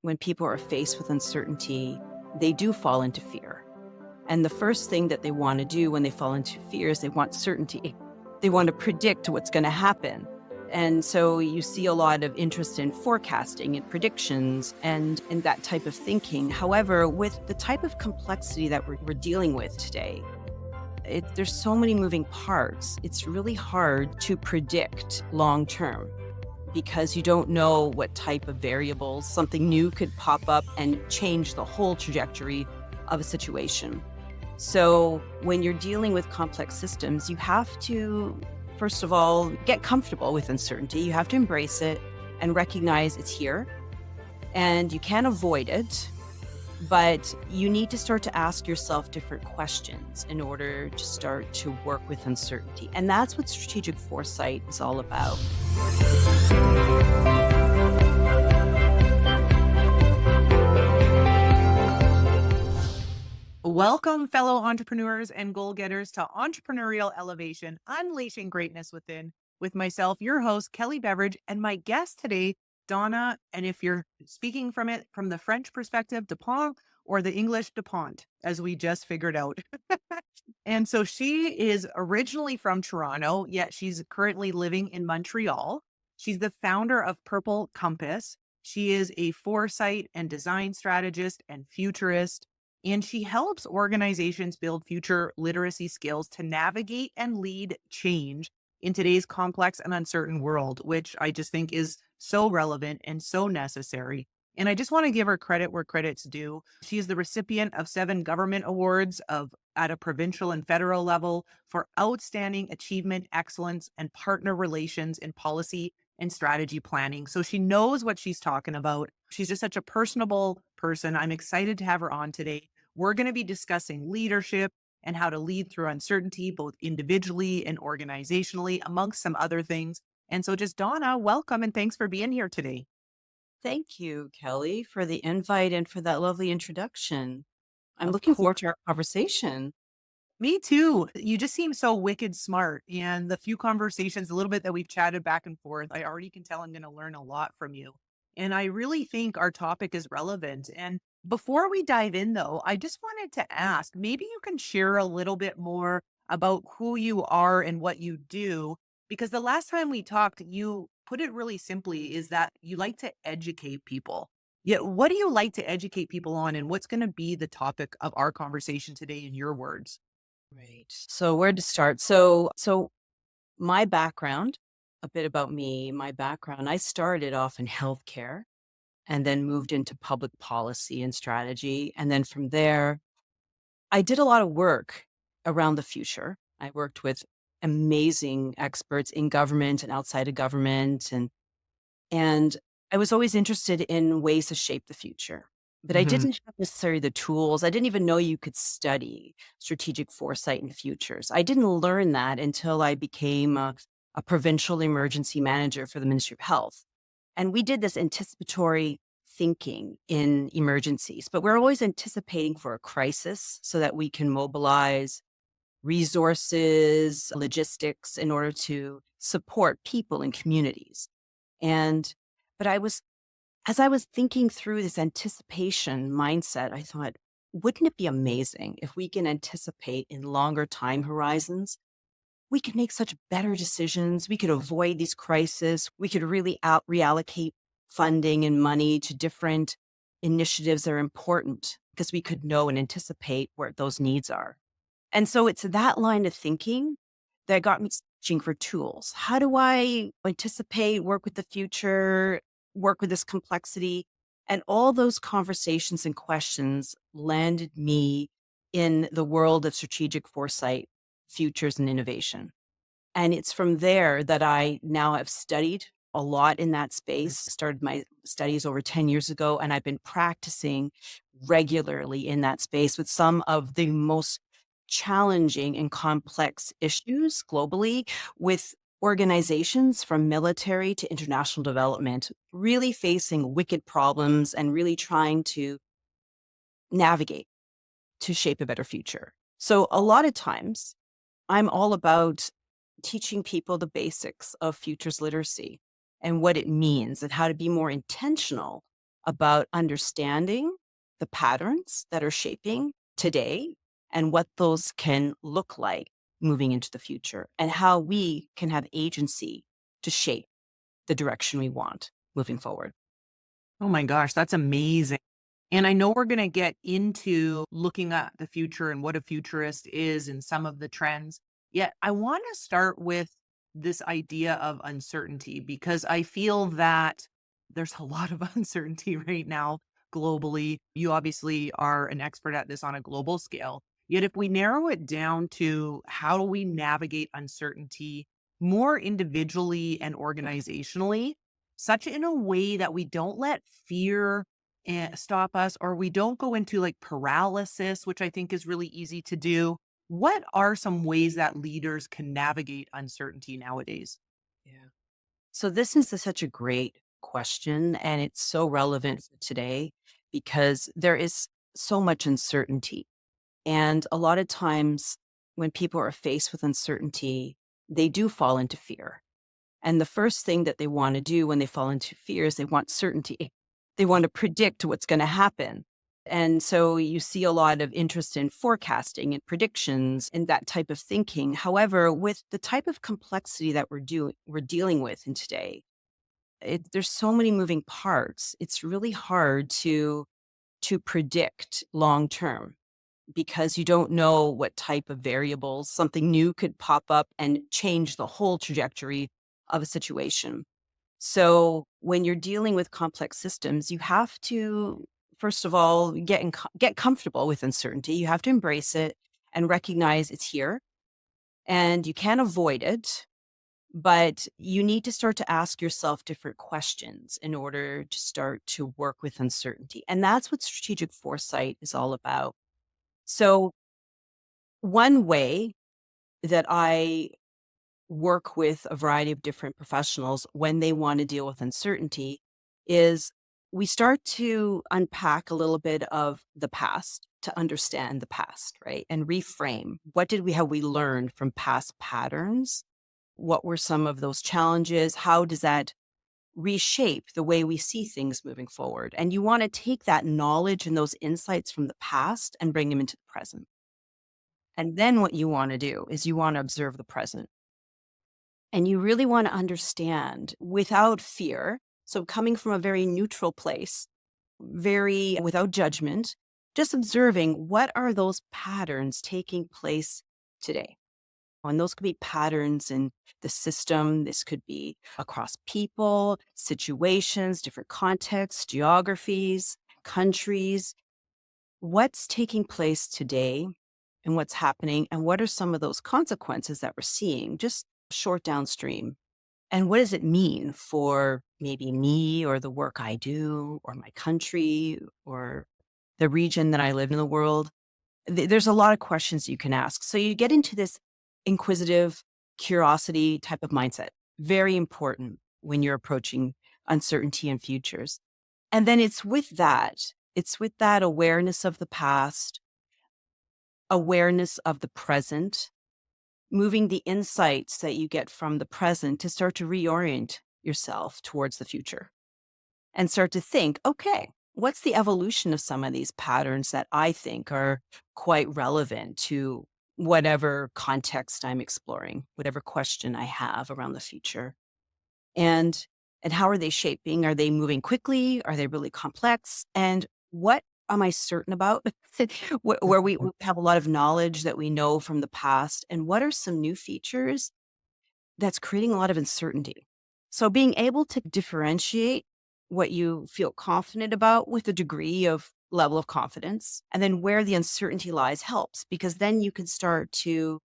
when people are faced with uncertainty, they do fall into fear. And the first thing that they want to do when they fall into fear is they want certainty. They want to predict what's going to happen. And so you see a lot of interest in forecasting and predictions and that type of thinking. However, with the type of complexity that we're dealing with today, there's so many moving parts. It's really hard to predict long term because you don't know what type of variables, something new could pop up and change the whole trajectory of a situation. So when you're dealing with complex systems, you have to, first of all, get comfortable with uncertainty. You have to embrace it and recognize it's here and you can't avoid it, but you need to start to ask yourself different questions in order to start to work with uncertainty. And that's what strategic foresight is all about. Welcome, fellow entrepreneurs and goal getters, to Entrepreneurial Elevation, Unleashing Greatness Within, with myself, your host, Kelley Beveridge, and my guest today, Donna. And if you're speaking from the French perspective, Dupont, or the English Dupont, as we just figured out. And so she is originally from Toronto, yet she's currently living in Montreal. She's the founder of Purple Compass. She is a foresight and design strategist and futurist. And she helps organizations build future literacy skills to navigate and lead change in today's complex and uncertain world, which I just think is so relevant and so necessary. And I just want to give her credit where credit's due. She is the recipient of 7 government awards at a provincial and federal level for outstanding achievement, excellence, and partner relations in policy and strategy planning. So she knows what she's talking about. She's just such a personable person. I'm excited to have her on today. We're going to be discussing leadership and how to lead through uncertainty, both individually and organizationally, amongst some other things. And so just Donna, welcome and thanks for being here today. Thank you, Kelley, for the invite and for that lovely introduction. I'm Of looking course. forward to our conversation. Me too. You just seem so wicked smart. And the few conversations, a little bit that we've chatted back and forth, I already can tell I'm going to learn a lot from you. And I really think our topic is relevant. And before we dive in, though, I just wanted to ask, maybe you can share a little bit more about who you are and what you do. Because the last time we talked, you put it really simply is that you like to educate people. Yeah. What do you like to educate people on? And what's going to be the topic of our conversation today in your words? Right. So where to start? So my background, a bit about me, my background, I started off in healthcare and then moved into public policy and strategy. And then from there, I did a lot of work around the future. I worked with amazing experts in government and outside of government. And I was always interested in ways to shape the future. But I Mhm. didn't have necessarily the tools. I didn't even know you could study strategic foresight and futures. I didn't learn that until I became a provincial emergency manager for the Ministry of Health. And we did this anticipatory thinking in emergencies, but we're always anticipating for a crisis so that we can mobilize resources, logistics in order to support people and communities. And, but as I was thinking through this anticipation mindset, I thought, wouldn't it be amazing if we can anticipate in longer time horizons? We could make such better decisions. We could avoid these crises. We could really reallocate funding and money to different initiatives that are important because we could know and anticipate where those needs are. And so it's that line of thinking that got me searching for tools. How do I anticipate, work with the future, work with this complexity? And all those conversations and questions landed me in the world of strategic foresight, futures, and innovation. And it's from there that I now have studied a lot in that space, started my studies over 10 years ago, and I've been practicing regularly in that space with some of the most challenging and complex issues globally with organizations from military to international development, really facing wicked problems and really trying to navigate to shape a better future. So a lot of times I'm all about teaching people the basics of futures literacy and what it means and how to be more intentional about understanding the patterns that are shaping today and what those can look like moving into the future and how we can have agency to shape the direction we want moving forward. Oh my gosh, that's amazing. And I know we're going to get into looking at the future and what a futurist is and some of the trends. Yet I want to start with this idea of uncertainty because I feel that there's a lot of uncertainty right now globally. You obviously are an expert at this on a global scale. Yet if we narrow it down to how do we navigate uncertainty more individually and organizationally, such in a way that we don't let fear stop us or we don't go into like paralysis, which I think is really easy to do. What are some ways that leaders can navigate uncertainty nowadays? Yeah. So this is such a great question, and it's so relevant for today because there is so much uncertainty. And a lot of times when people are faced with uncertainty, they do fall into fear. And the first thing that they want to do when they fall into fear is they want certainty. They want to predict what's going to happen. And so you see a lot of interest in forecasting and predictions and that type of thinking. However, with the type of complexity that we're dealing with in today, there's so many moving parts. It's really hard to predict long term because you don't know what type of variables something new could pop up and change the whole trajectory of a situation. So when you're dealing with complex systems, you have to, first of all, get comfortable with uncertainty. You have to embrace it and recognize it's here and you can't avoid it. But you need to start to ask yourself different questions in order to start to work with uncertainty. And that's what strategic foresight is all about. So, one way that I work with a variety of different professionals when they want to deal with uncertainty is we start to unpack a little bit of the past to understand the past, right? And reframe what did we have we learned from past patterns? What were some of those challenges? How does that reshape the way we see things moving forward? And you want to take that knowledge and those insights from the past and bring them into the present. And then what you want to do is you want to observe the present. And you really want to understand without fear. So, coming from a very neutral place, very without judgment, just observing what are those patterns taking place today. And those could be patterns in the system. This could be across people, situations, different contexts, geographies, countries. What's taking place today and what's happening? And what are some of those consequences that we're seeing just short downstream? And what does it mean for maybe me or the work I do or my country or the region that I live in the world? There's a lot of questions you can ask. So you get into this inquisitive curiosity type of mindset. Very important when you're approaching uncertainty and futures. And then it's with that awareness of the past, awareness of the present, moving the insights that you get from the present to start to reorient yourself towards the future and start to think, okay, what's the evolution of some of these patterns that I think are quite relevant to whatever context I'm exploring, whatever question I have around the future? And and how are they shaping? Are they moving quickly? Are they really complex? And what am I certain about? Where we have a lot of knowledge that we know from the past, and what are some new features that's creating a lot of uncertainty. So being able to differentiate what you feel confident about with a degree of level of confidence, and then where the uncertainty lies helps because then you can start to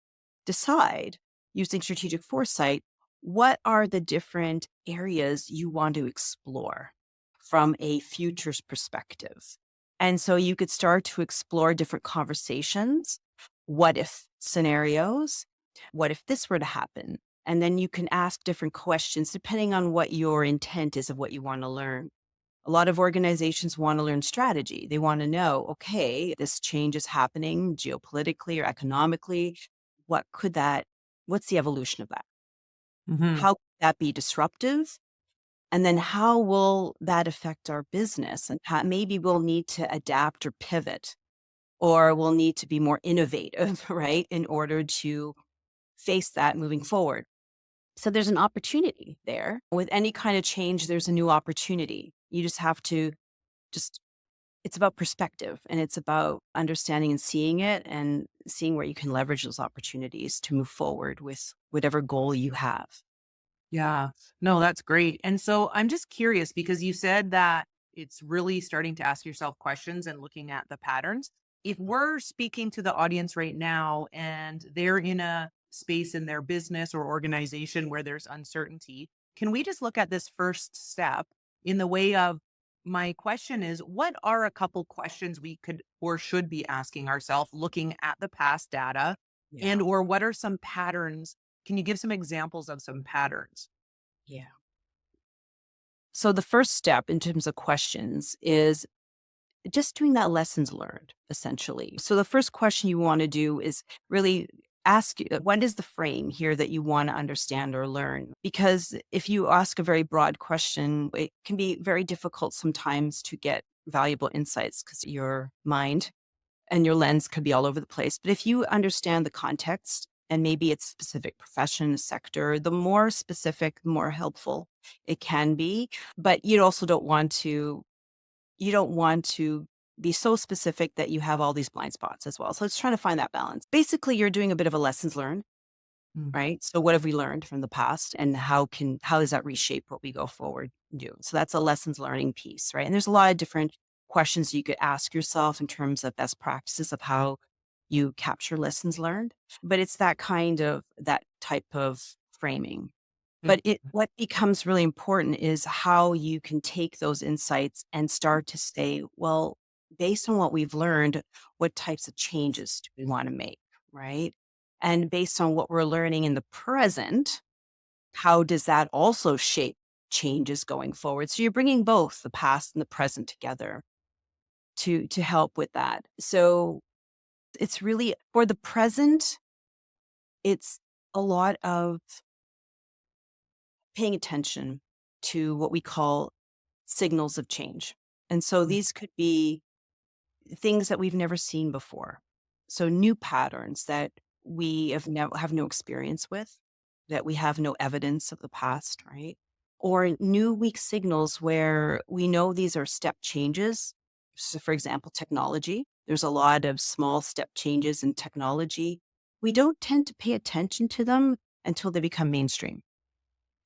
decide using strategic foresight what are the different areas you want to explore from a futures perspective. And so you could start to explore different conversations, what if scenarios, what if this were to happen? And then you can ask different questions depending on what your intent is of what you want to learn. A lot of organizations want to learn strategy. They want to know, okay, this change is happening geopolitically or economically. What could that, what's the evolution of that? Mhm. How could that be disruptive? And then how will that affect our business? And how, maybe we'll need to adapt or pivot, or we'll need to be more innovative, right, in order to face that moving forward. So there's an opportunity there. With any kind of change, there's a new opportunity. You just have to just, it's about perspective, and it's about understanding and seeing it and seeing where you can leverage those opportunities to move forward with whatever goal you have. Yeah. No, that's great. And so I'm just curious because you said that it's really starting to ask yourself questions and looking at the patterns. If we're speaking to the audience right now and they're in a space in their business or organization where there's uncertainty, can we just look at this first step in the way of my question is what are a couple questions we could or should be asking ourselves looking at the past data Yeah. and or what are some patterns? Can you give some examples of some patterns? Yeah. So the first step in terms of questions is just doing that lessons learned, essentially. So the first question you want to do is really ask you, what is the frame here that you want to understand or learn? Because if you ask a very broad question, it can be very difficult sometimes to get valuable insights because your mind and your lens could be all over the place. But if you understand the context and maybe it's specific profession, sector, the more specific, the more helpful it can be. But you don't want to be so specific that you have all these blind spots as well. So it's trying to find that balance. Basically, you're doing a bit of a lessons learned, Mm, right? So what have we learned from the past, and how does that reshape what we go forward and do? So that's a lessons learning piece, right? And there's a lot of different questions you could ask yourself in terms of best practices of how you capture lessons learned. But it's that type of framing. mm, But what becomes really important is how you can take those insights and start to say, well, based on what we've learned, what types of changes do we want to make, right? And based on what we're learning in the present, how does that also shape changes going forward? So you're bringing both the past and the present together to help with that. So it's really for the present, it's a lot of paying attention to what we call signals of change. And so mm, these could be things that we've never seen before. So new patterns that we have no experience with, that we have no evidence of the past, right? Or new weak signals where we know these are step changes. So for example, technology. There's a lot of small step changes in technology. We don't tend to pay attention to them until they become mainstream.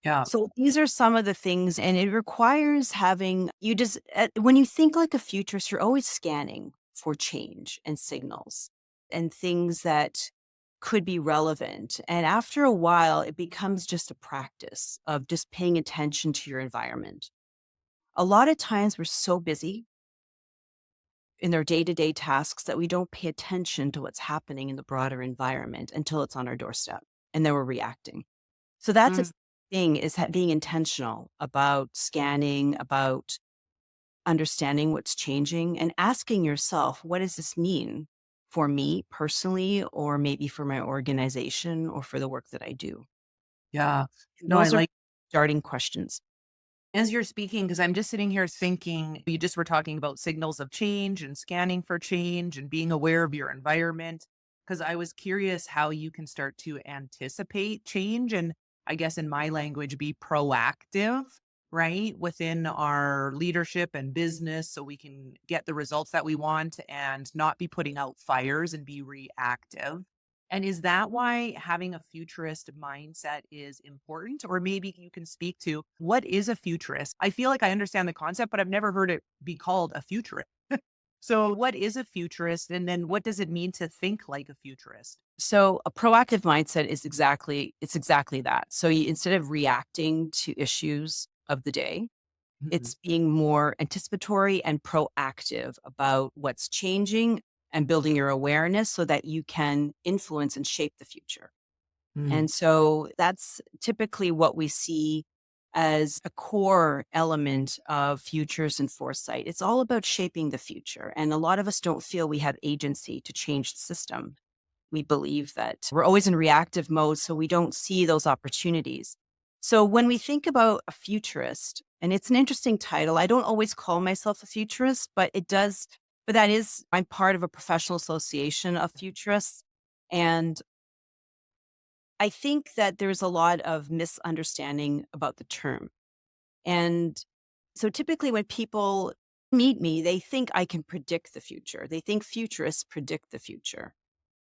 yeah, So these are some of the things, and it requires having you just when you think like a futurist, you're always scanning for change and signals and things that could be relevant. And after a while, it becomes just a practice of just paying attention to your environment. A lot of times we're so busy in their day-to-day tasks that we don't pay attention to what's happening in the broader environment until it's on our doorstep, and then we're reacting. So that's a mm, thing is being intentional about scanning, about understanding what's changing and asking yourself, what does this mean for me personally, or maybe for my organization or for the work that I do? yeah. And No, I those are like starting questions. as you're speaking, because I'm just sitting here thinking, you just were talking about signals of change and scanning for change and being aware of your environment. Because I was curious how you can start to anticipate change and I guess in my language, be proactive, right? Within our leadership and business so we can get the results that we want and not be putting out fires and be reactive. And is that why having a futurist mindset is important? Or maybe you can speak to what is a futurist? I feel like I understand the concept, but I've never heard it be called a futurist. So, what is a futurist? And then what does it mean to think like a futurist? So a proactive mindset is exactly that. So instead of reacting to issues of the day, Mhm, it's being more anticipatory and proactive about what's changing and building your awareness so that you can influence and shape the future. mm, And so that's typically what we see as a core element of futures and foresight. It's all about shaping the future. And a lot of us don't feel we have agency to change the system. We believe that we're always in reactive mode, so we don't see those opportunities. So when we think about a futurist, and it's an interesting title, I don't always call myself a futurist, but that is, I'm part of a professional association of futurists. And I think that there's a lot of misunderstanding about the term. And so typically when people meet me, they think I can predict the future. They think futurists predict the future.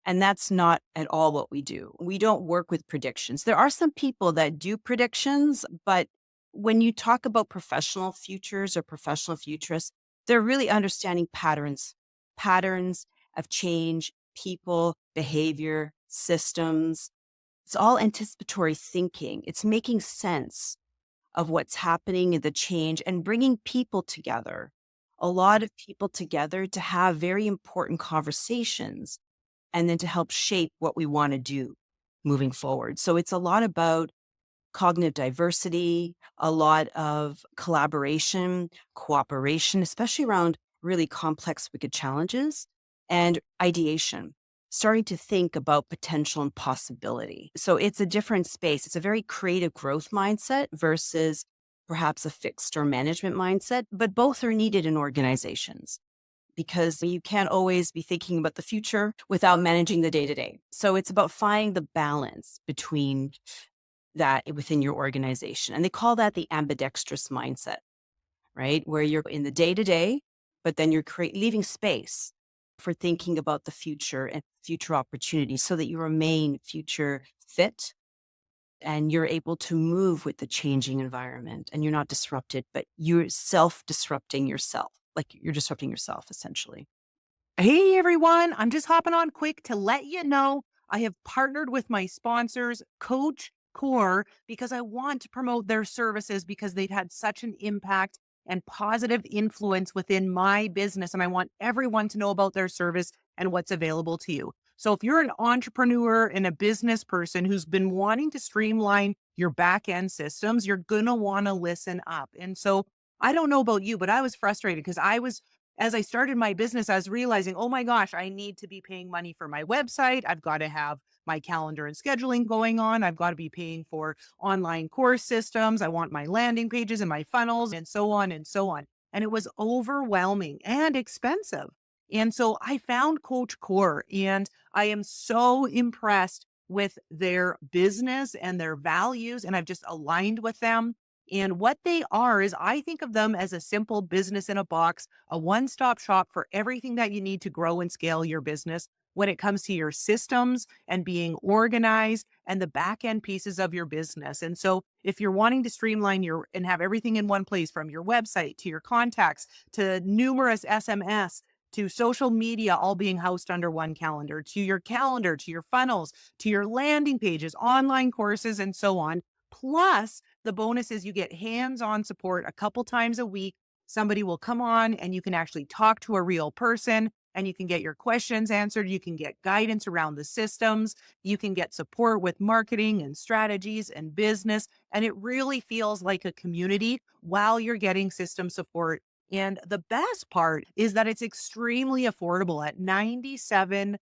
And that's not at all what we do. We don't work with predictions. There are some people that do predictions, but when you talk about professional futures or professional futurists, they're really understanding patterns of change, people, behavior, systems. It's all anticipatory thinking. It's making sense of what's happening in the change and bringing people together, a lot of people together to have very important conversations and then to help shape what we want to do moving forward. So it's a lot about cognitive diversity, a lot of collaboration, cooperation, especially around really complex, wicked challenges, and ideation, starting to think about potential and possibility. So it's a different space. It's a very creative growth mindset versus perhaps a fixed or management mindset, but both are needed in organizations because you can't always be thinking about the future without managing the day to day. So it's about finding the balance between that within your organization. And they call that the ambidextrous mindset, right? Where you're in the day to day, but then you're leaving space for thinking about the future and future opportunities so that you remain future fit and you're able to move with the changing environment and you're not disrupted, but you're self disrupting yourself. Like you're disrupting yourself essentially. Hey everyone, I'm just hopping on quick to let you know I have partnered with my sponsors, Coach Core, because I want to promote their services because they've had such an impact and positive influence within my business. And I want everyone to know about their service and what's available to you. So if you're an entrepreneur and a business person who's been wanting to streamline your back end systems, you're going to want to listen up. And so I don't know about you, but I was frustrated because as I started my business, I was realizing, oh my gosh, I need to be paying money for my website. I've got to have my calendar and scheduling going on. I've got to be paying for online course systems. I want my landing pages and my funnels and so on and so on. And it was overwhelming and expensive. And so I found Coach Core and I am so impressed with their business and their values. And I've just aligned with them. And what they are is I think of them as a simple business in a box, a one stop shop for everything that you need to grow and scale your business when it comes to your systems and being organized and the back end pieces of your business. And so if you're wanting to streamline your and have everything in one place from your website to your contacts to numerous SMS to social media all being housed under one calendar, to your funnels, to your landing pages, online courses, and so on. Plus, the bonus is you get hands-on support a couple times a week. Somebody will come on and you can actually talk to a real person and you can get your questions answered. You can get guidance around the systems. You can get support with marketing and strategies and business. And it really feels like a community while you're getting system support. And the best part is that it's extremely affordable at $97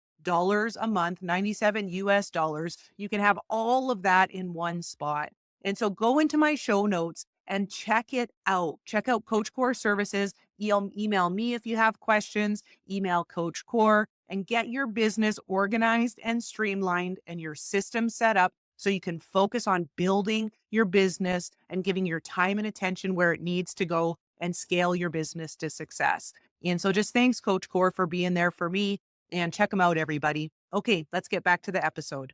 a month, 97 US dollars. You can have all of that in one spot. And so go into my show notes and check it out. Check out Coach Core Services. Email me if you have questions, email Coach Core and get your business organized and streamlined and your system set up so you can focus on building your business and giving your time and attention where it needs to go and scale your business to success. And so just thanks, Coach Core, for being there for me and check them out, everybody. Okay, let's get back to the episode.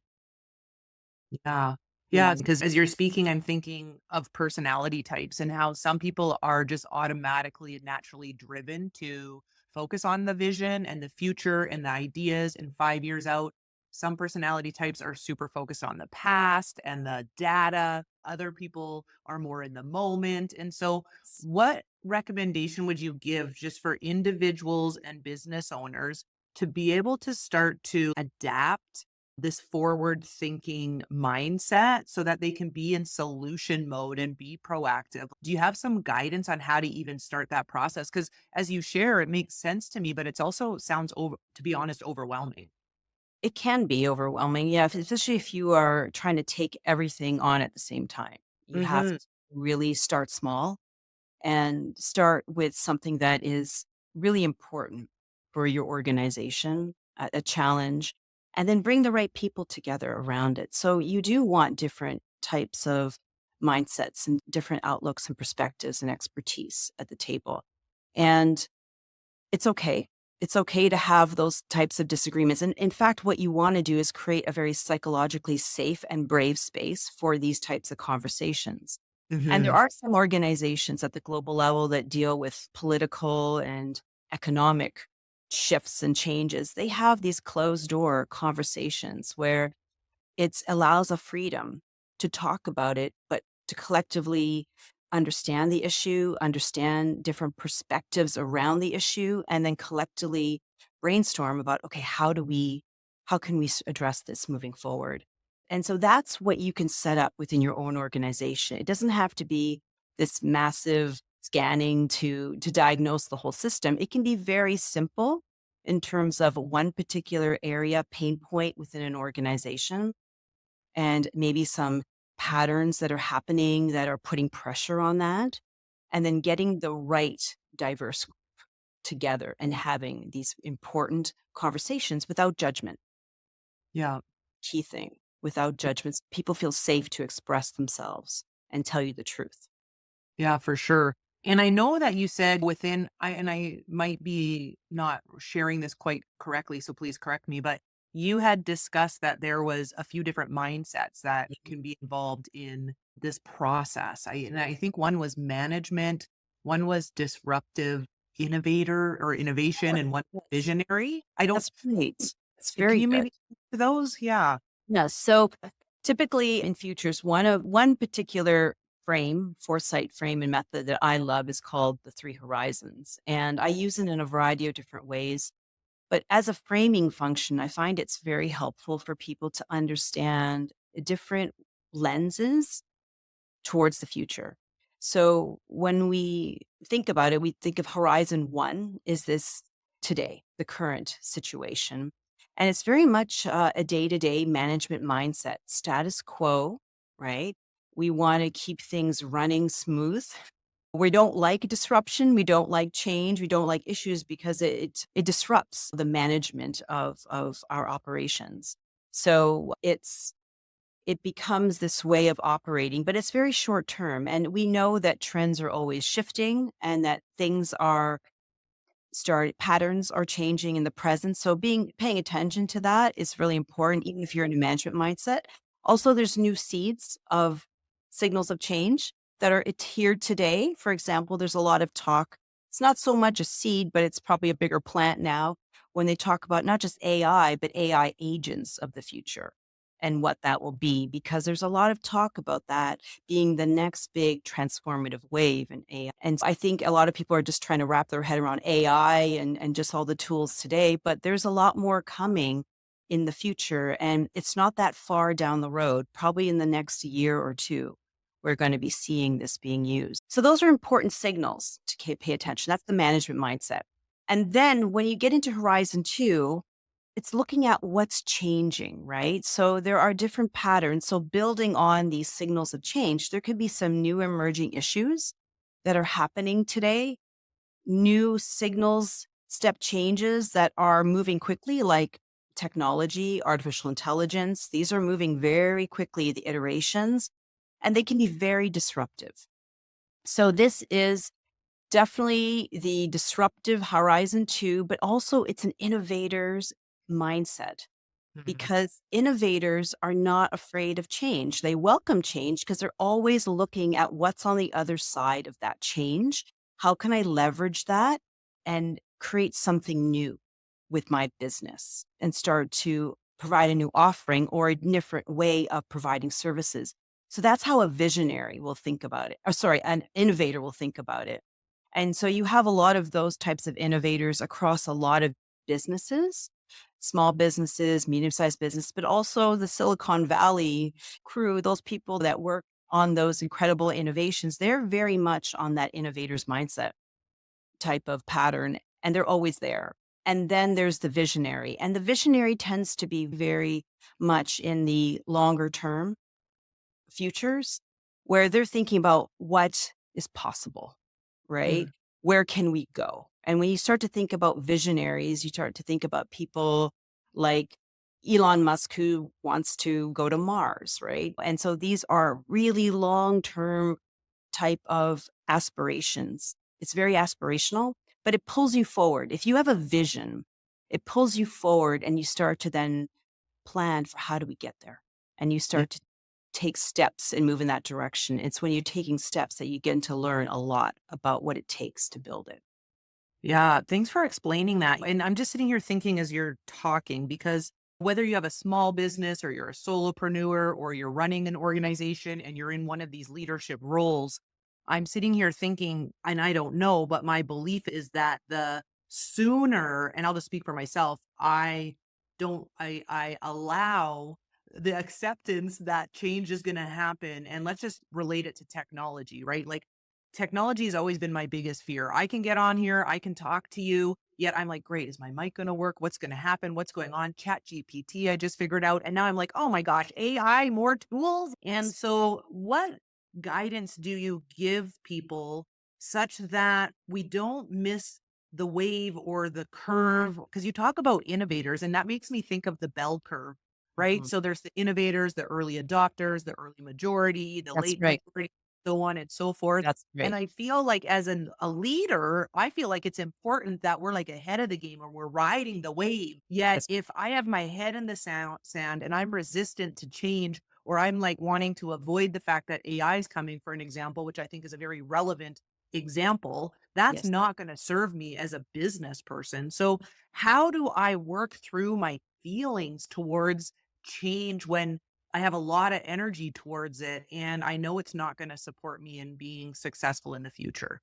Yeah. Yeah, Yeah. because as you're speaking, I'm thinking of personality types and how some people are just automatically and naturally driven to focus on the vision and the future and the ideas and 5 years out. Some personality types are super focused on the past and the data. Other people are more in the moment. And so, what recommendation would you give just for individuals and business owners to be able to start to adapt this forward thinking mindset so that they can be in solution mode and be proactive? Do you have some guidance on how to even start that process? Because as you share, it makes sense to me, but it's also sounds over, to be honest, overwhelming. It can be overwhelming, yeah, especially if you are trying to take everything on at the same time. You have Mhm. to really start small and start with something that is really important for your organization, a challenge, and then bring the right people together around it. So you do want different types of mindsets and different outlooks and perspectives and expertise at the table. And it's okay. It's okay to have those types of disagreements. And in fact, what you want to do is create a very psychologically safe and brave space for these types of conversations. And there Mhm. are some organizations at the global level that deal with political and economic shifts and changes. They have these closed door conversations where it allows a freedom to talk about it, but to collectively understand the issue, understand different perspectives around the issue, and then collectively brainstorm about, okay, how can we address this moving forward? And so that's what you can set up within your own organization. It doesn't have to be this massive scanning to diagnose the whole system. It can be very simple in terms of one particular area pain point within an organization and maybe some patterns that are happening that are putting pressure on that, and then getting the right diverse group together and having these important conversations without judgment. Yeah. Key thing, without judgments, people feel safe to express themselves and tell you the truth. Yeah, for sure. And I know that you said within I might be not sharing this quite correctly, so please correct me, but you had discussed that there was a few different mindsets that can be involved in this process. I think one was management, one was disruptive innovator or innovation, Sure. and one Yes, visionary. I don't that's right. It's can very you good. maybe speak to those? Yeah. Yeah. So typically in futures, one particular frame, foresight frame and method that I love is called the three horizons. And I use it in a variety of different ways. But as a framing function, I find it's very helpful for people to understand different lenses towards the future. So when we think about it, we think of horizon one is this today, the current situation. And it's very much a day to day management mindset, status quo, right? We want to keep things running smooth. We don't like disruption. We don't like change. We don't like issues because it disrupts the management of our operations. So it becomes this way of operating, but it's very short term. And we know that trends are always shifting and that things are patterns are changing in the present. So paying attention to that is really important, even if you're in a management mindset. Also, there's new seeds of signals of change that are here today. For example, there's a lot of talk. It's not so much a seed, but it's probably a bigger plant now when they talk about not just AI, but AI agents of the future and what that will be, because there's a lot of talk about that being the next big transformative wave in AI. And I think a lot of people are just trying to wrap their head around AI and just all the tools today, but there's a lot more coming in the future. And it's not that far down the road, probably in the next year or two, we're going to be seeing this being used. So those are important signals to pay attention. That's the management mindset. And then when you get into horizon two, it's looking at what's changing, right? So there are different patterns. So building on these signals of change, there could be some new emerging issues that are happening today, new signals, step changes that are moving quickly, like technology, artificial intelligence. These are moving very quickly, the iterations, and they can be very disruptive. So this is definitely the disruptive horizon too, but also it's an innovator's mindset Mhm. because innovators are not afraid of change. They welcome change because they're always looking at what's on the other side of that change. How can I leverage that and create something new with my business and start to provide a new offering or a different way of providing services? So that's how a visionary will think about it. Or sorry, an innovator will think about it. And so you have a lot of those types of innovators across a lot of businesses, small businesses, medium-sized business, but also the Silicon Valley crew, those people that work on those incredible innovations, they're very much on that innovator's mindset type of pattern, and they're always there. And then there's the visionary, and the visionary tends to be very much in the longer term futures. where they're thinking about what is possible, right? Mm. Where can we go? And when you start to think about visionaries, you start to think about people like Elon Musk, who wants to go to Mars, right? And so these are really long term type of aspirations. It's very aspirational, but it pulls you forward. If you have a vision, it pulls you forward and you start to then plan for how do we get there? And you Yeah. start to take steps and move in that direction. It's when you're taking steps that you get to learn a lot about what it takes to build it. Yeah, thanks for explaining that. And I'm just sitting here thinking as you're talking, because whether you have a small business or you're a solopreneur or you're running an organization and you're in one of these leadership roles, I'm sitting here thinking, and I don't know, but my belief is that the sooner, and I'll just speak for myself, I allow the acceptance that change is going to happen. And let's just relate it to technology, right? Like, technology has always been my biggest fear. I can get on here, I can talk to you, yet I'm like, great, is my mic going to work? What's going to happen? What's going on? Chat GPT, I just figured out. And now I'm like, oh my gosh, AI, more tools. And so, what guidance do you give people such that we don't miss the wave or the curve? Because you talk about innovators, and that makes me think of the bell curve, right? Mhm. So, there's the innovators, the early adopters, the early majority, the That's late right. majority, so on and so forth. That's And right. I feel like as a leader, I feel like it's important that we're like ahead of the game or we're riding the wave. Yet That's if I have my head in the sand and I'm resistant to change, or I'm like wanting to avoid the fact that AI is coming, for an example, which I think is a very relevant example, that's yes. not going to serve me as a business person. So how do I work through my feelings towards change when I have a lot of energy towards it, and I know it's not gonna support me in being successful in the future?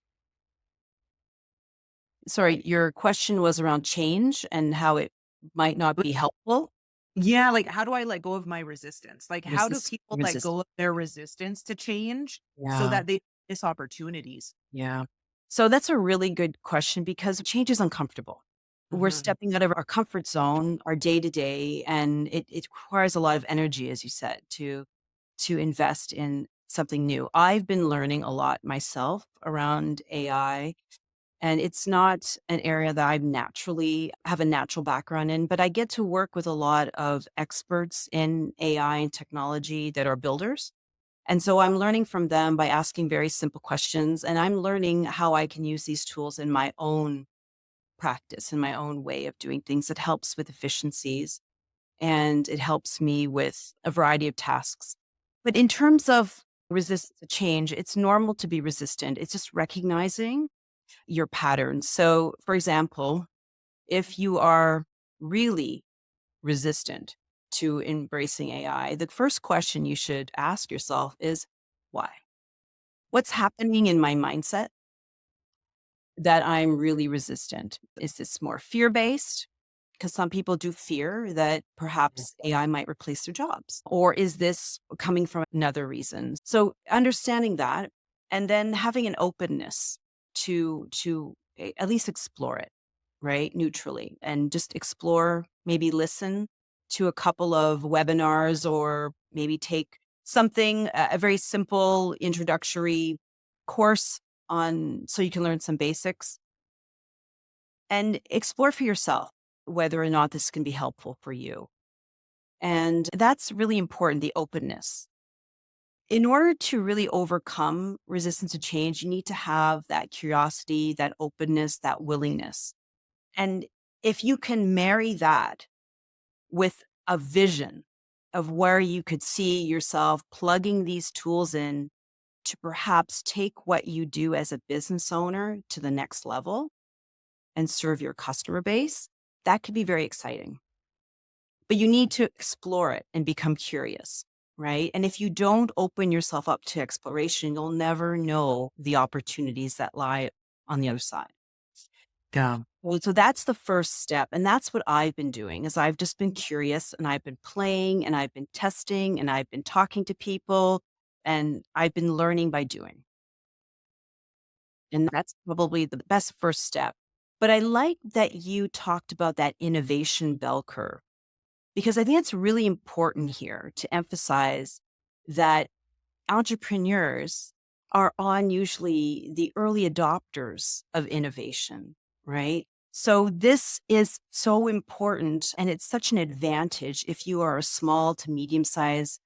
Sorry, your question was around change and how it might not But be helpful. yeah, like, how do I let go of my resistance? Like, how do people let Resist. go of their resistance to change so Yeah. that they miss opportunities? Yeah. So that's a really good question because change is uncomfortable. We're Mhm. stepping out of our comfort zone, our day to day, and it requires a lot of energy, as you said, to invest in something new. I've been learning a lot myself around AI, and it's not an area that I naturally have a natural background in, but I get to work with a lot of experts in AI and technology that are builders. And so I'm learning from them by asking very simple questions, and I'm learning how I can use these tools in my own practice, in my own way of doing things. It helps with efficiencies and it helps me with a variety of tasks. But in terms of resistance to change, it's normal to be resistant. It's just recognizing your patterns. So, for example, if you are really resistant to embracing AI, the first question you should ask yourself is why? What's happening in my mindset that I'm really resistant? Is this more fear based? Because some people do fear that perhaps AI might replace their jobs. Or is this coming from another reason? So understanding that and then having an openness to at least explore it, right? Neutrally and just explore, maybe listen to a couple of webinars or maybe take something, a very simple introductory course on so you can learn some basics and explore for yourself whether or not this can be helpful for you. And that's really important, the openness. In order to really overcome resistance to change, you need to have that curiosity, that openness, that willingness. And if you can marry that with a vision of where you could see yourself plugging these tools in to perhaps take what you do as a business owner to the next level and serve your customer base, that could be very exciting. But you need to explore it and become curious, right? And if you don't open yourself up to exploration, you'll never know the opportunities that lie on the other side. Yeah. Well, so that's the first step. And that's what I've been doing is I've just been curious and I've been playing and I've been testing and I've been talking to people and I've been learning by doing. And that's probably the best first step. But I like that you talked about that innovation bell curve because I think it's really important here to emphasize that entrepreneurs are on usually the early adopters of innovation, right? So this is so important and it's such an advantage if you are a small to medium sized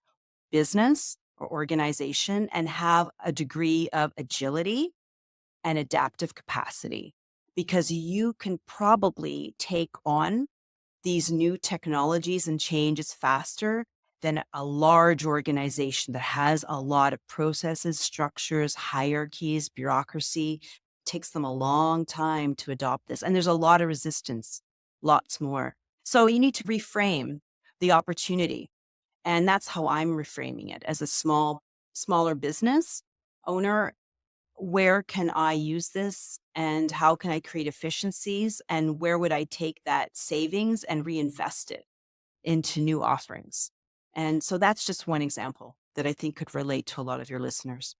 business or organization and have a degree of agility and adaptive capacity because you can probably take on these new technologies and changes faster than a large organization that has a lot of processes, structures, hierarchies, bureaucracy. Takes them a long time to adopt this. And there's a lot of resistance, lots more. So you need to reframe the opportunity. And that's how I'm reframing it as a smaller business owner. Where can I use this and how can I create efficiencies and where would I take that savings and reinvest it into new offerings? And so that's just one example that I think could relate to a lot of your listeners.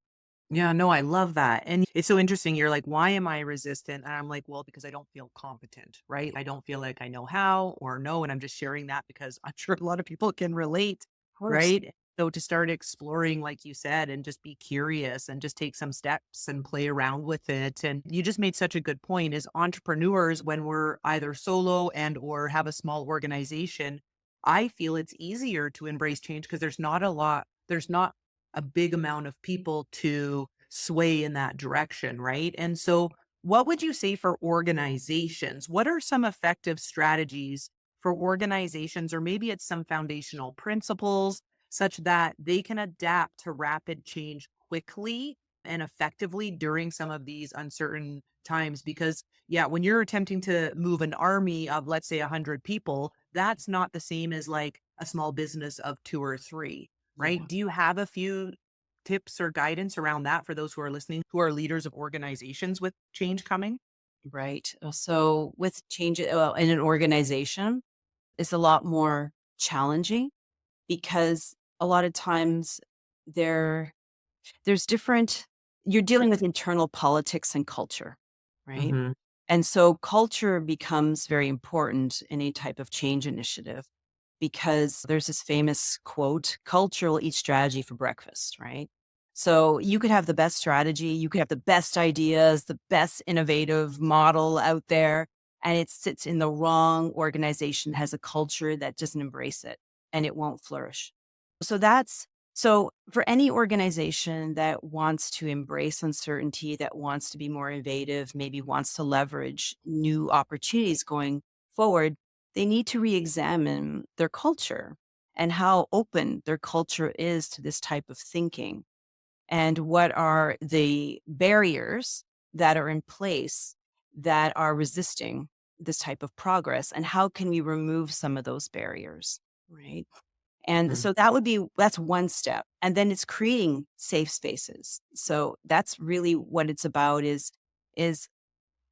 Yeah, no, I love that. And it's so interesting. You're like, why am I resistant? And I'm like, well, because I don't feel competent, right? I don't feel like I know how or know. And I'm just sharing that because I'm sure a lot of people can relate, Of course. right? So to start exploring, like you said, and just be curious and just take some steps and play around with it. And you just made such a good point is entrepreneurs, when we're either solo and or have a small organization, I feel it's easier to embrace change because there's not a big amount of people to sway in that direction, right? And so, what would you say for organizations? What are some effective strategies for organizations, or maybe it's some foundational principles such that they can adapt to rapid change quickly and effectively during some of these uncertain times? Because, yeah, when you're attempting to move an army of, let's say, 100 people, that's not the same as like a small business of two or three, right? Yeah. Do you have a few tips or guidance around that for those who are listening, who are leaders of organizations with change coming? Right. So with change well, in an organization, it's a lot more challenging because a lot of times there there's different you're dealing with internal politics and culture, right? Mhm. And so culture becomes very important in a type of change initiative because there's this famous quote, culture will eat strategy for breakfast, right? So you could have the best strategy, you could have the best ideas, the best innovative model out there, and it sits in the wrong organization, has a culture that doesn't embrace it and it won't flourish. So that's so for any organization that wants to embrace uncertainty, that wants to be more innovative, maybe wants to leverage new opportunities going forward, they need to re-examine their culture and how open their culture is to this type of thinking and what are the barriers that are in place that are resisting this type of progress and how can we remove some of those barriers, right? And Mm. so that's one step. And then it's creating safe spaces. So that's really what it's about is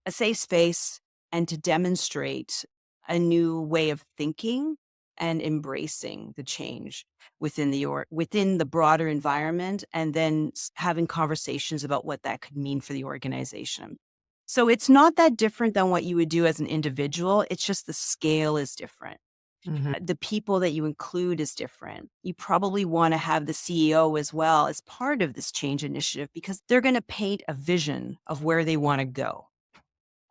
a safe space and to demonstrate a new way of thinking and embracing the change within the broader environment and then having conversations about what that could mean for the organization. So it's not that different than what you would do as an individual. It's just the scale is different. Mhm. The people that you include is different. You probably want to have the CEO as well as part of this change initiative because they're going to paint a vision of where they want to go.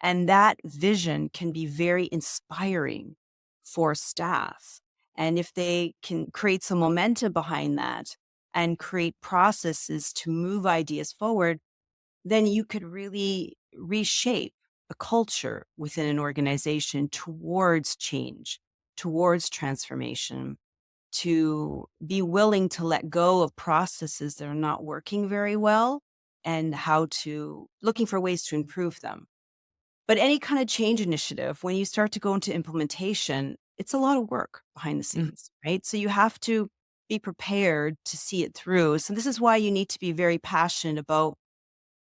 And that vision can be very inspiring for staff. And if they can create some momentum behind that and create processes to move ideas forward, then you could really reshape a culture within an organization towards change, towards transformation, to be willing to let go of processes that are not working very well and how to looking for ways to improve them. But any kind of change initiative, when you start to go into implementation, it's a lot of work behind the Mhm. scenes, right? So you have to be prepared to see it through. So this is why you need to be very passionate about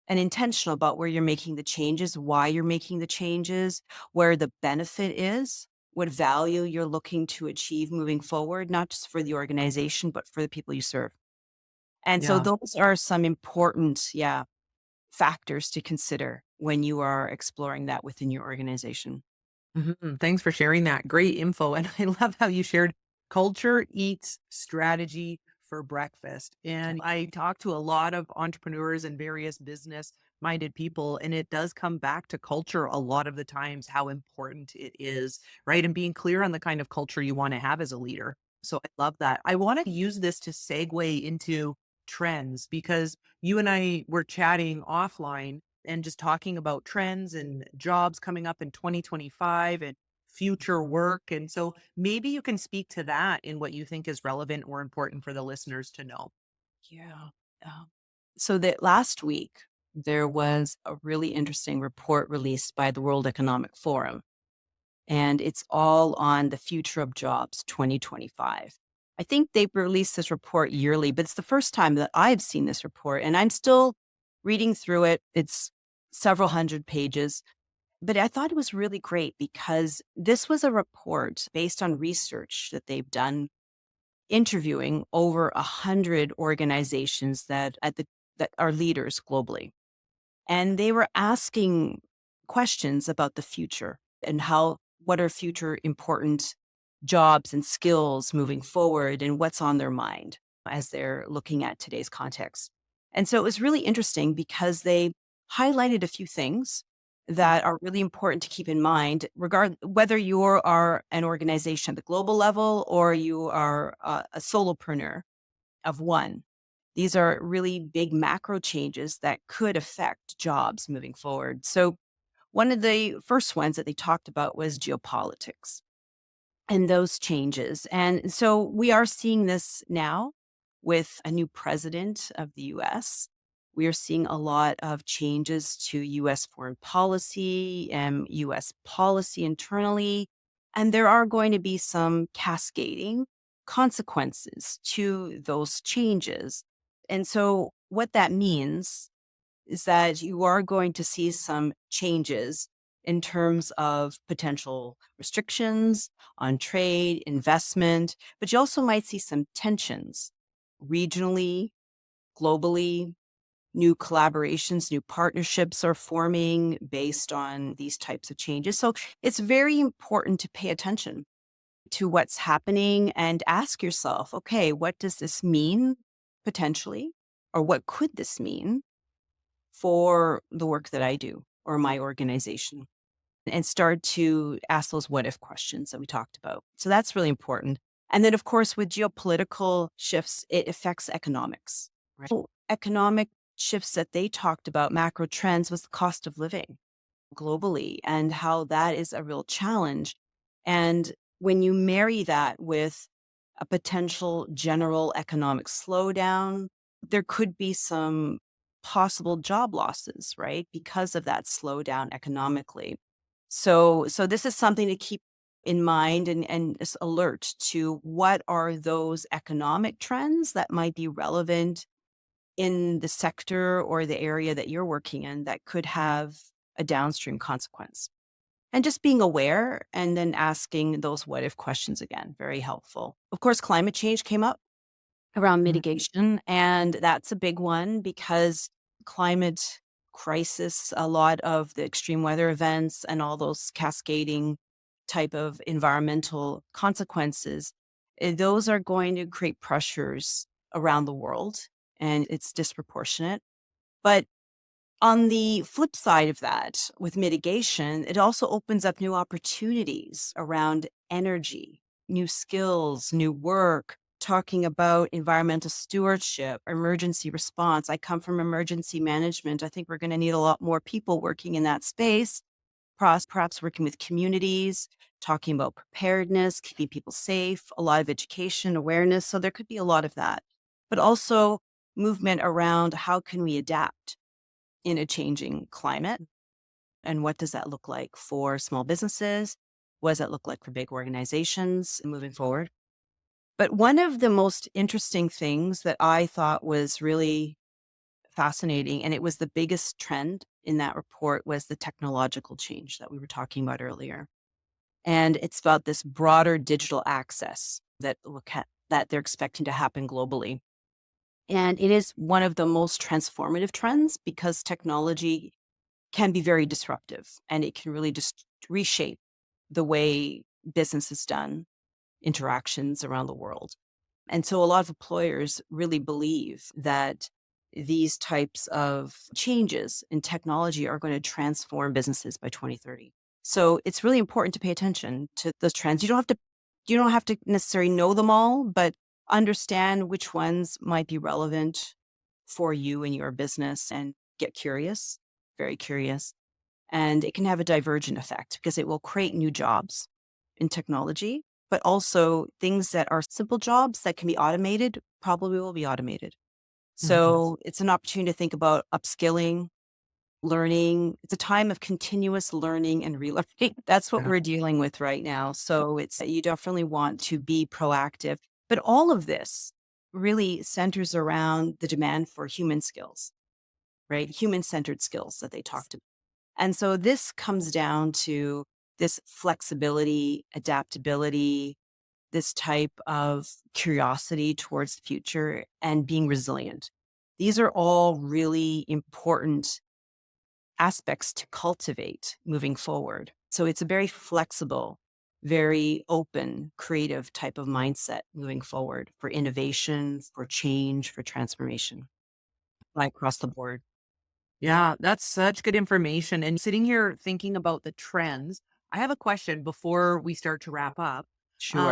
and intentional about where you're making the changes, why you're making the changes, where the benefit is, what value you're looking to achieve moving forward, not just for the organization, but for the people you serve. And so Yeah. those are some important, yeah, factors to consider when you are exploring that within your organization. Mhm. Thanks for sharing that. Great info. And I love how you shared culture eats strategy for breakfast. And I talk to a lot of entrepreneurs and various business minded people, and it does come back to culture a lot of the times, how important it is, right? And being clear on the kind of culture you want to have as a leader. So I love that. I want to use this to segue into trends because you and I were chatting offline and just talking about trends and jobs coming up in 2025 and future work. And so maybe you can speak to that in what you think is relevant or important for the listeners to know. Yeah. Yeah. So that last week, there was a really interesting report released by the World Economic Forum, and it's all on the future of jobs 2025. I think they release this report yearly, but it's the first time that I've seen this report, and I'm still reading through it. It's several hundred pages, but I thought it was really great because this was a report based on research that they've done interviewing over 100 organizations that are leaders globally. And they were asking questions about the future and what are future important jobs and skills moving forward and what's on their mind as they're looking at today's context. And so it was really interesting because they highlighted a few things that are really important to keep in mind, regard whether you are an organization at the global level or you are a solopreneur of one. These are really big macro changes that could affect jobs moving forward. So, one of the first ones that they talked about was geopolitics and those changes. And so, we are seeing this now with a new president of the US. We are seeing a lot of changes to US foreign policy and US policy internally. And there are going to be some cascading consequences to those changes. And so, what that means is that you are going to see some changes in terms of potential restrictions on trade, investment, but you also might see some tensions regionally, globally. New collaborations, new partnerships are forming based on these types of changes. So it's very important to pay attention to what's happening and ask yourself, okay, what does this mean potentially? Or what could this mean for the work that I do or my organization? And start to ask those what if questions that we talked about. So that's really important. And then, of course, with geopolitical shifts, it affects economics. Right? So economic shifts that they talked about, macro trends, was the cost of living globally and how that is a real challenge. And when you marry that with a potential general economic slowdown, there could be some possible job losses, right? Because of that slowdown economically. So this is something to keep in mind and just alert to what are those economic trends that might be relevant in the sector or the area that you're working in that could have a downstream consequence. And just being aware and then asking those what if questions again, very helpful. Of course, climate change came up around Mhm. mitigation, and that's a big one because climate crisis, a lot of the extreme weather events and all those cascading type of environmental consequences, those are going to create pressures around the world, and it's disproportionate. But on the flip side of that, with mitigation, it also opens up new opportunities around energy, new skills, new work, talking about environmental stewardship, emergency response. I come from emergency management. I think we're going to need a lot more people working in that space, perhaps working with communities, talking about preparedness, keeping people safe, a lot of education, awareness. So there could be a lot of that, but also movement around how can we adapt in a changing climate? And what does that look like for small businesses? What does that look like for big organizations moving forward? But one of the most interesting things that I thought was really fascinating, and it was the biggest trend in that report, was the technological change that we were talking about earlier. And it's about this broader digital access that they're expecting to happen globally. And it is one of the most transformative trends because technology can be very disruptive and it can really just reshape the way business is done, interactions around the world. And so a lot of employers really believe that these types of changes in technology are going to transform businesses by 2030. So it's really important to pay attention to those trends. You don't have to necessarily know them all, but understand which ones might be relevant for you and your business and get curious, very curious. And it can have a divergent effect because it will create new jobs in technology, but also things that are simple jobs that can be automated probably will be automated. Mhm. So it's an opportunity to think about upskilling, learning. It's a time of continuous learning and relearning. That's what Yeah. we're dealing with right now. So you definitely want to be proactive. But all of this really centers around the demand for human skills, right? Human centered skills that they talked about. And so this comes down to this flexibility, adaptability, this type of curiosity towards the future and being resilient. These are all really important aspects to cultivate moving forward. So it's a very flexible, very open, creative type of mindset moving forward for innovation, for change, for transformation, like across the board. Yeah, that's such good information. And sitting here thinking about the trends, I have a question before we start to wrap up. Sure.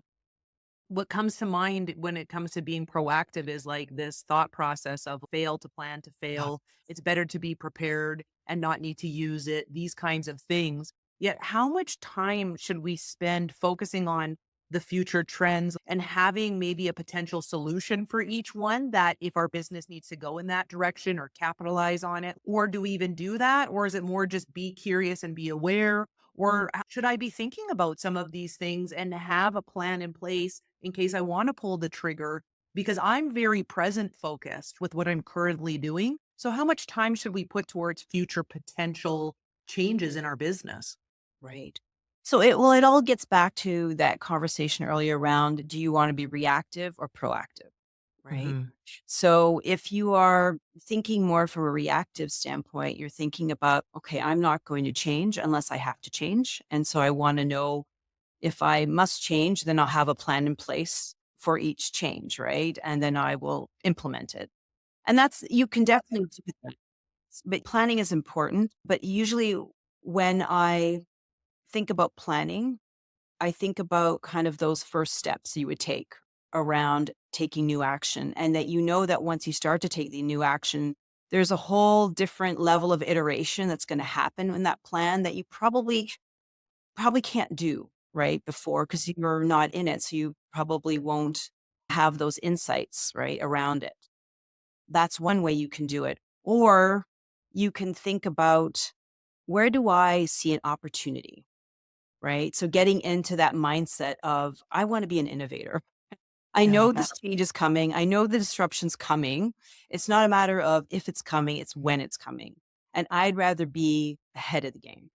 What comes to mind when it comes to being proactive is like this thought process of fail to plan to Yeah. fail. It's better to be prepared and not need to use it, these kinds of things. Yet, how much time should we spend focusing on the future trends and having maybe a potential solution for each one that if our business needs to go in that direction or capitalize on it? Or do we even do that? Or is it more just be curious and be aware? Or should I be thinking about some of these things and have a plan in place in case I want to pull the trigger? Because I'm very present focused with what I'm currently doing. So, how much time should we put towards future potential changes in our business? Right. So it all gets back to that conversation earlier around, do you want to be reactive or proactive? Right. Hmm. So if you are thinking more from a reactive standpoint, you're thinking about, okay, I'm not going to change unless I have to change. And so I want to know if I must change, then I'll have a plan in place for each change. Right. And then I will implement it. And you can definitely do that. But planning is important. But usually when I think about planning, I think about kind of those first steps you would take around taking new action, and that that once you start to take the new action, there's a whole different level of iteration that's going to happen in that plan that you probably can't do right before because you're not in it. So you probably won't have those insights right around it. That's one way you can do it. Or you can think about, where do I see an opportunity? Right? So getting into that mindset of, I want to be an innovator. I Yeah. know this change is coming. I know the disruption's coming. It's not a matter of if it's coming, it's when it's coming. And I'd rather be ahead of the game.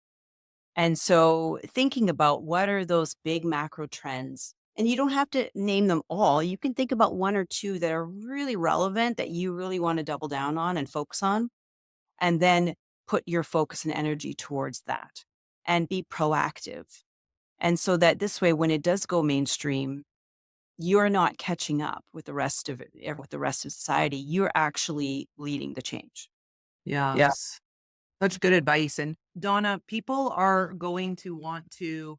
And so thinking about what are those big macro trends, and you don't have to name them all. You can think about one or two that are really relevant that you really want to double down on and focus on, and then put your focus and energy towards that and be proactive. And so that this way, when it does go mainstream, you're not catching up with the rest of it, with the rest of society. You're actually leading the change. Yeah. Yes. Such good advice. And Donna, people are going to want to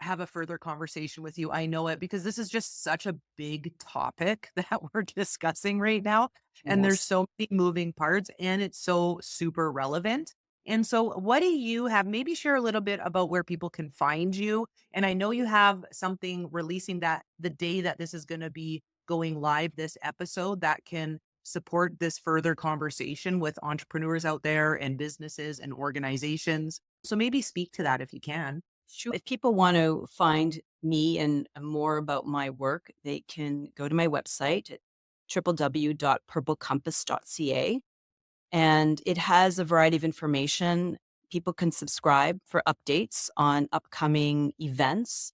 have a further conversation with you. I know it because this is just such a big topic that we're discussing right now. And there's Yes. so many moving parts and it's so super relevant. And so, what do you have? Maybe share a little bit about where people can find you. And I know you have something releasing that the day that this is going to be going live, this episode that can support this further conversation with entrepreneurs out there and businesses and organizations. So, maybe speak to that if you can. Sure. If people want to find me and more about my work, they can go to my website at www.purplecompass.ca. And it has a variety of information. People can subscribe for updates on upcoming events,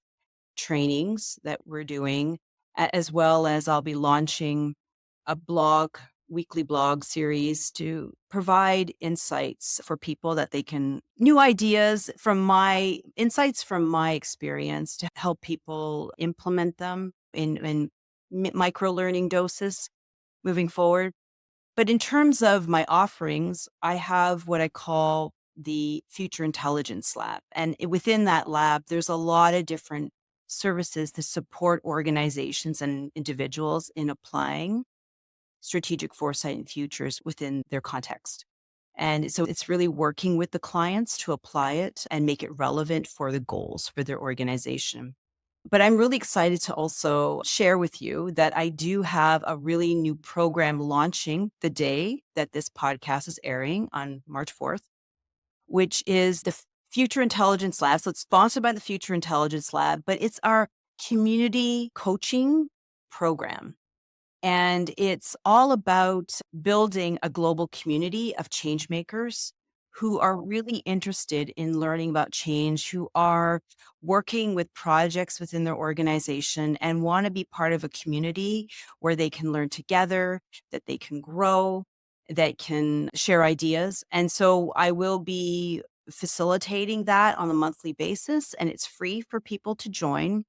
trainings that we're doing, as well as I'll be launching a weekly blog series to provide insights for people that they can, new ideas from my insights from my experience to help people implement them in micro learning doses moving forward. But in terms of my offerings, I have what I call the Future Intelligence Lab. And within that lab, there's a lot of different services to support organizations and individuals in applying strategic foresight and futures within their context. And so it's really working with the clients to apply it and make it relevant for the goals for their organization. But I'm really excited to also share with you that I do have a really new program launching the day that this podcast is airing on March 4th, which is the Future Intelligence Lab. So it's sponsored by the Future Intelligence Lab, but it's our community coaching program. And it's all about building a global community of change makers who are really interested in learning about change, who are working with projects within their organization and want to be part of a community where they can learn together, that they can grow, that can share ideas. And so I will be facilitating that on a monthly basis, and it's free for people to join.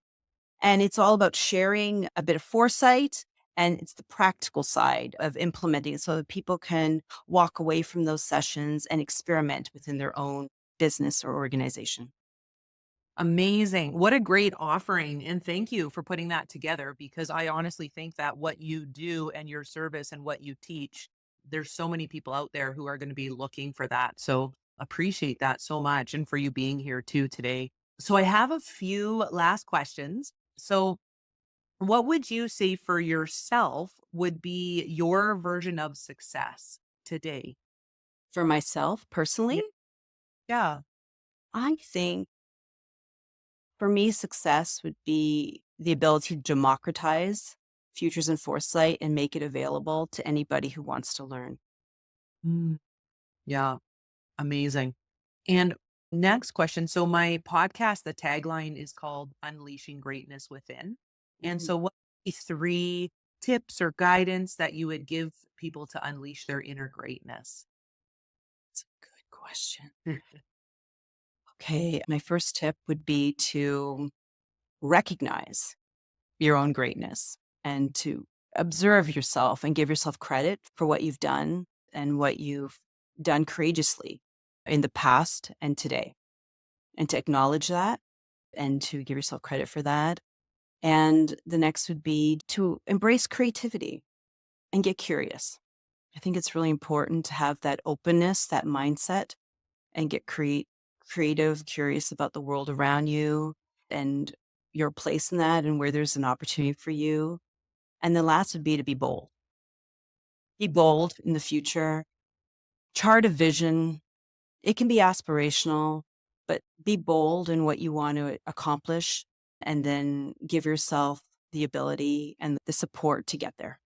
And it's all about sharing a bit of foresight, and it's the practical side of implementing it so that people can walk away from those sessions and experiment within their own business or organization. Amazing. What a great offering. And thank you for putting that together because I honestly think that what you do and your service and what you teach, there's so many people out there who are going to be looking for that. So appreciate that so much and for you being here too today. So I have a few last questions. So what would you say for yourself would be your version of success today? For myself personally, Yeah. Yeah. I think for me, success would be the ability to democratize futures and foresight and make it available to anybody who wants to learn. Mm, yeah. Amazing. And next question. So my podcast, the tagline is called Unleashing Greatness Within. And Mhm. so what are three tips or guidance that you would give people to unleash their inner greatness? That's a good question. Okay, my first tip would be to recognize your own greatness and to observe yourself and give yourself credit for what you've done and what you've done courageously in the past and today, and to acknowledge that and to give yourself credit for that. And the next would be to embrace creativity and get curious. I think it's really important to have that openness, that mindset, and get creative, curious about the world around you and your place in that and where there's an opportunity for you. And the last would be to be bold. Be bold in the future, chart a vision. It can be aspirational, but be bold in what you want to accomplish and then give yourself the ability and the support to get there.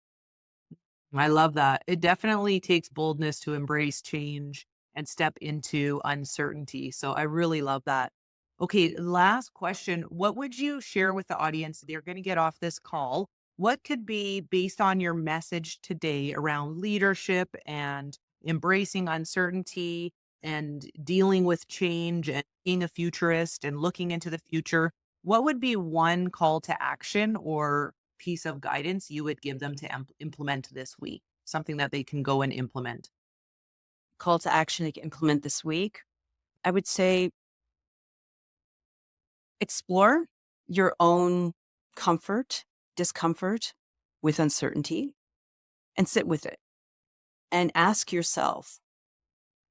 I love that. It definitely takes boldness to embrace change and step into uncertainty. So I really love that. Okay, last question. What would you share with the audience? They're going to get off this call. What could be based on your message today around leadership and embracing uncertainty and dealing with change and being a futurist and looking into the future? What would be one call to action or piece of guidance you would give them to implement this week? Something that they can go and implement. Call to action to implement this week. I would say explore your own comfort, discomfort with uncertainty and sit with it and ask yourself,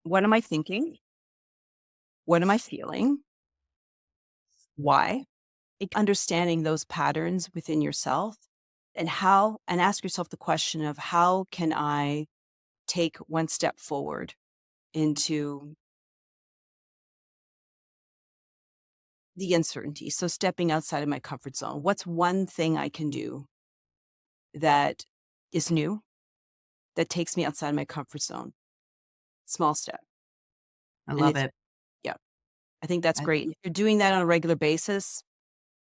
what am I thinking? What am I feeling? Why? Understanding those patterns within yourself and ask yourself the question of how can I take one step forward into the uncertainty. So stepping outside of my comfort zone. What's one thing I can do that is new, that takes me outside of my comfort zone? Small step. I And love it's it. yeah, I think that's I great. If you're doing that on a regular basis,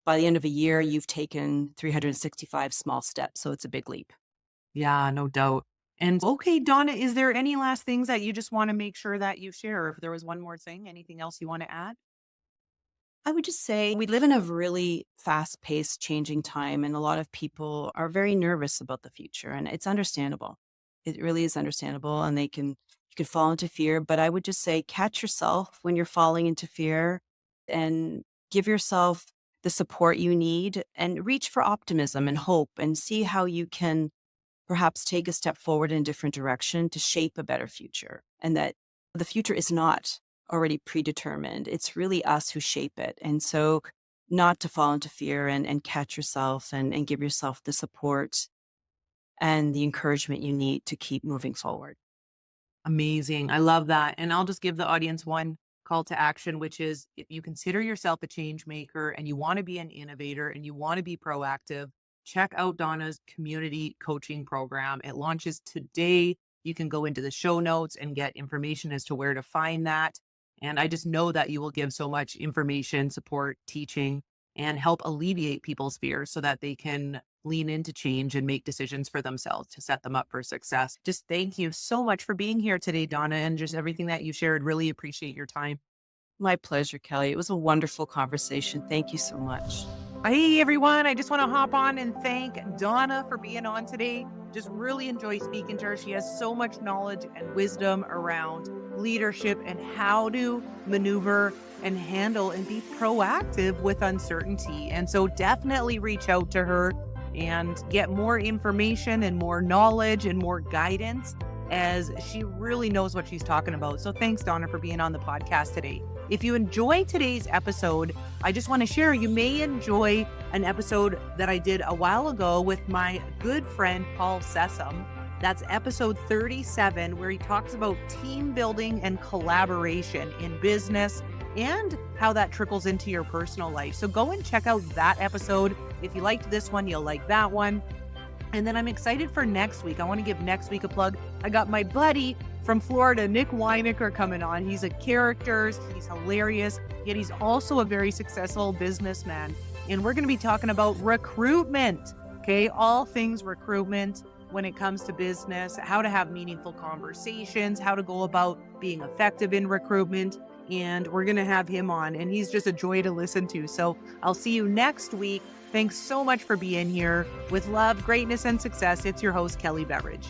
by the end of a year, you've taken 365 small steps. So it's a big leap. Yeah, no doubt. And okay, Donna, is there any last things that you just want to make sure that you share? If there was one more thing, anything else you want to add? I would just say we live in a really fast paced, changing time, and a lot of people are very nervous about the future, and it's understandable. It really is understandable, and you can fall into fear. But I would just say catch yourself when you're falling into fear and give yourself the support you need and reach for optimism and hope and see how you can perhaps take a step forward in a different direction to shape a better future. And that the future is not already predetermined. It's really us who shape it. And so not to fall into fear and catch yourself and give yourself the support and the encouragement you need to keep moving forward. Amazing. I love that. And I'll just give the audience one call to action, which is if you consider yourself a change maker and you want to be an innovator and you want to be proactive, check out Donna's community coaching program. It launches today. You can go into the show notes and get information as to where to find that. And I just know that you will give so much information, support, teaching, and help alleviate people's fears so that they can lean into change and make decisions for themselves to set them up for success. Just thank you so much for being here today, Donna, and just everything that you shared. Really appreciate your time. My pleasure, Kelly. It was a wonderful conversation. Thank you so much. Hey, everyone. I just want to hop on and thank Donna for being on today. Just really enjoy speaking to her. She has so much knowledge and wisdom around leadership and how to maneuver and handle and be proactive with uncertainty. And so definitely reach out to her and get more information and more knowledge and more guidance, as she really knows what she's talking about. So thanks, Donna, for being on the podcast today. If you enjoy today's episode, I just want to share, you may enjoy an episode that I did a while ago with my good friend, Paul Sessom. That's episode 37, where he talks about team building and collaboration in business and how that trickles into your personal life. So go and check out that episode. If you liked this one, you'll like that one. And then I'm excited for next week. I want to give next week a plug. I got my buddy from Florida, Nick Weinecker, coming on. He's a character. He's hilarious, yet he's also a very successful businessman. And we're going to be talking about recruitment. Okay. All things recruitment when it comes to business, how to have meaningful conversations, how to go about being effective in recruitment. And we're going to have him on, and he's just a joy to listen to. So I'll see you next week. Thanks so much for being here. With love, greatness, and success, it's your host, Kelley Beveridge.